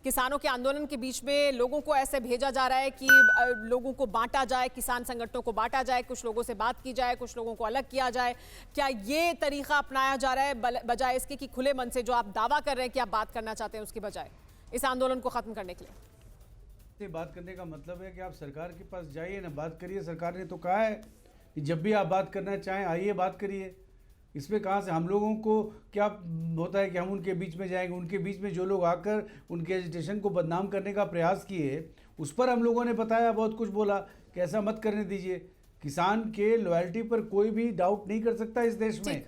किसानों के आंदोलन के बीच में लोगों को ऐसे भेजा जा रहा है कि लोगों को बांटा जाए, किसान संगठनों को बांटा जाए, कुछ लोगों से बात की जाए, कुछ लोगों को अलग किया जाए। क्या ये तरीका अपनाया जा रहा है बजाय इसके कि खुले मन से जो आप दावा कर रहे हैं कि आप बात करना चाहते हैं उसकी बजाय इस आंदोलन को खत्म करने के लिए? बात करने का मतलब है कि आप सरकार के पास जाइए ना, बात करिए। सरकार ने तो कहा है कि जब भी आप बात करना चाहें आइए बात करिए। इसमें कहाँ से हम लोगों को क्या होता है कि हम उनके बीच में जाएंगे? उनके बीच में जो लोग आकर उनके एजिटेशन को बदनाम करने का प्रयास किए उस पर हम लोगों ने बताया, बहुत कुछ बोला कि ऐसा मत करने दीजिए। किसान के लॉयल्टी पर कोई भी डाउट नहीं कर सकता इस देश में,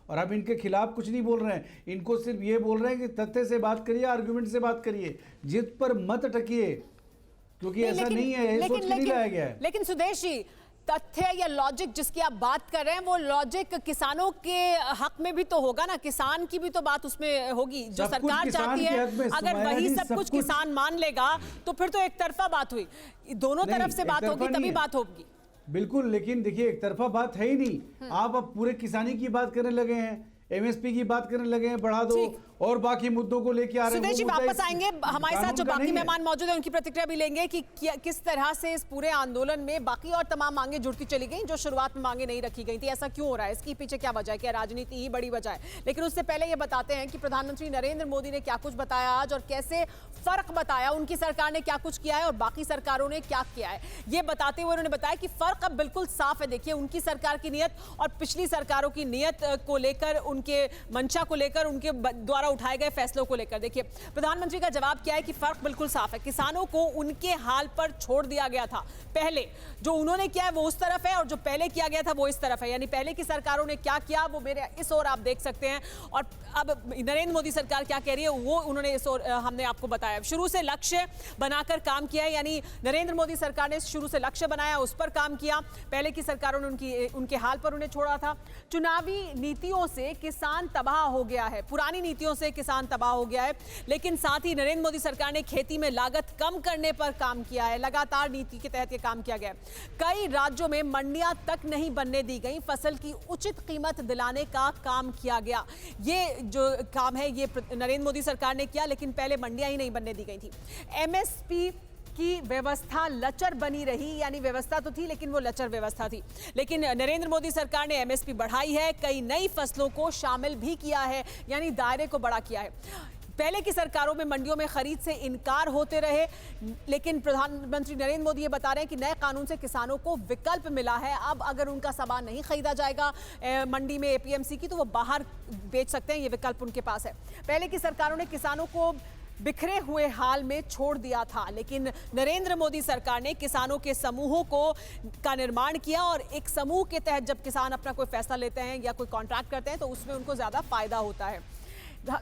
और आप इनके खिलाफ कुछ नहीं बोल रहे हैं। इनको सिर्फ ये बोल रहे हैं कि तथ्य से बात करिए, आर्गुमेंट से बात करिए, जिद पर मत टकिए, क्योंकि ऐसा नहीं है, ये सोच के नहीं लाया गया है। लेकिन सुदेश जी, तथ्य या लॉजिक जिसकी आप बात कर रहे हैं वो लॉजिक किसानों के हक में भी तो होगा ना, किसान की भी तो बात उसमें होगी। जो सरकार चाहती है अगर वही सब कुछ किसान मान लेगा तो फिर तो एक तरफा बात हुई। दोनों तरफ से बात होगी तभी बात होगी। बिल्कुल, लेकिन देखिए एक तरफा बात है ही नहीं। आप अब पूरे किसानी की बात करने लगे हैं, एमएसपी की बात करने लगे हैं, बढ़ा दो, और बाकी मुद्दों को लेके आ रहे हैं। सुदेश जी वापस आएंगे, हमारे साथ जो बाकी मेहमान मौजूद हैं उनकी प्रतिक्रिया भी लेंगे कि किस तरह से इस पूरे आंदोलन में बाकी और तमाम मांगे जुड़ती चली गई जो शुरुआत में मांगे नहीं रखी गई थी। ऐसा क्यों हो रहा है, इसके पीछे क्या वजह है? क्या राजनीति ही बड़ी वजह है? लेकिन उससे पहले ये बताते हैं कि प्रधानमंत्री नरेंद्र मोदी ने क्या कुछ बताया आज और कैसे फर्क बताया, उनकी सरकार ने क्या कुछ किया है और बाकी सरकारों ने क्या किया है। ये बताते हुए उन्होंने बताया कि फर्क अब बिल्कुल साफ है। देखिए उनकी सरकार की नीयत और पिछली सरकारों की नीयत को लेकर, उनके मंशा को लेकर, उनके द्वारा उठाए गए फैसलों को लेकर। देखिए प्रधानमंत्री का जवाब क्या है कि फर्क बिल्कुल साफ है। किसानों को उनके हाल पर छोड़ दिया गया था। पहले जो उन्होंने किया है वो उस तरफ है और जो पहले किया गया था वो इस तरफ है। यानी पहले की सरकारों ने क्या किया वो मेरे इस ओर आप देख सकते हैं, और अब नरेंद्र मोदी सरकार क्या कह रही है वो उन्होंने इस ओर हमने आपको बताया। शुरू से लक्ष्य बनाकर काम किया है, यानी नरेंद्र मोदी सरकार ने शुरू से लक्ष्य बनाया, उस पर काम किया। पहले की सरकारों ने उनके हाल पर उन्हें छोड़ा था। चुनावी नीतियों से किसान तबाह हो गया है, पुरानी नीतियों से किसान तबाह हो गया है, लेकिन साथ ही नरेंद्र मोदी सरकार ने खेती में लागत कम करने पर काम किया है। लगातार नीति के तहत ये काम किया गया है। कई राज्यों में मंडियां तक नहीं बनने दी गई, फसल की उचित कीमत दिलाने का काम किया गया। ये जो काम है ये नरेंद्र मोदी सरकार ने किया, लेकिन पहले मंडियां ही नहीं बनने दी गई थी। एमएसपी की व्यवस्था लचर बनी रही, यानी व्यवस्था तो थी लेकिन वो लचर व्यवस्था थी। लेकिन नरेंद्र मोदी सरकार ने एमएसपी बढ़ाई है, कई नई फसलों को शामिल भी किया है, यानी दायरे को बड़ा किया है। पहले की सरकारों में मंडियों में खरीद से इनकार होते रहे, लेकिन प्रधानमंत्री नरेंद्र मोदी ये बता रहे हैं कि नए कानून से किसानों को विकल्प मिला है। अब अगर उनका सामान नहीं खरीदा जाएगा मंडी में एपीएमसी की, तो वो बाहर बेच सकते हैं, ये विकल्प उनके पास है। पहले की सरकारों ने किसानों को बिखरे हुए हाल में छोड़ दिया था, लेकिन नरेंद्र मोदी सरकार ने किसानों के समूहों का निर्माण किया, और एक समूह के तहत जब किसान अपना कोई फैसला लेते हैं या कोई कॉन्ट्रैक्ट करते हैं तो उसमें उनको ज्यादा फायदा होता है।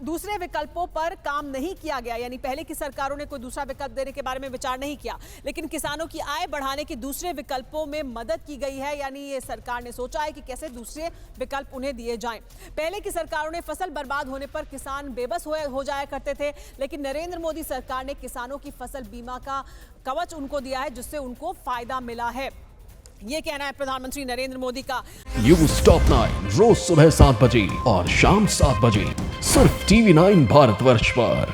दूसरे विकल्पों पर काम नहीं किया गया, यानी पहले की सरकारों ने कोई दूसरा विकल्प देने के बारे में विचार नहीं किया, लेकिन किसानों की आय बढ़ाने के दूसरे विकल्पों में मदद की गई है। यानी ये सरकार ने सोचा है कि कैसे दूसरे विकल्प उन्हें दिए जाएं। पहले की सरकारों ने फसल बर्बाद होने पर किसान बेबस हो जाया करते थे, लेकिन नरेंद्र मोदी सरकार ने किसानों की फसल बीमा का कवच उनको दिया है, जिससे उनको फायदा मिला है। ये कहना है प्रधानमंत्री नरेंद्र मोदी का। न्यूज़ टॉप 9 रोज सुबह 7 बजे और शाम 7 बजे सिर्फ TV9 भारतवर्ष पर।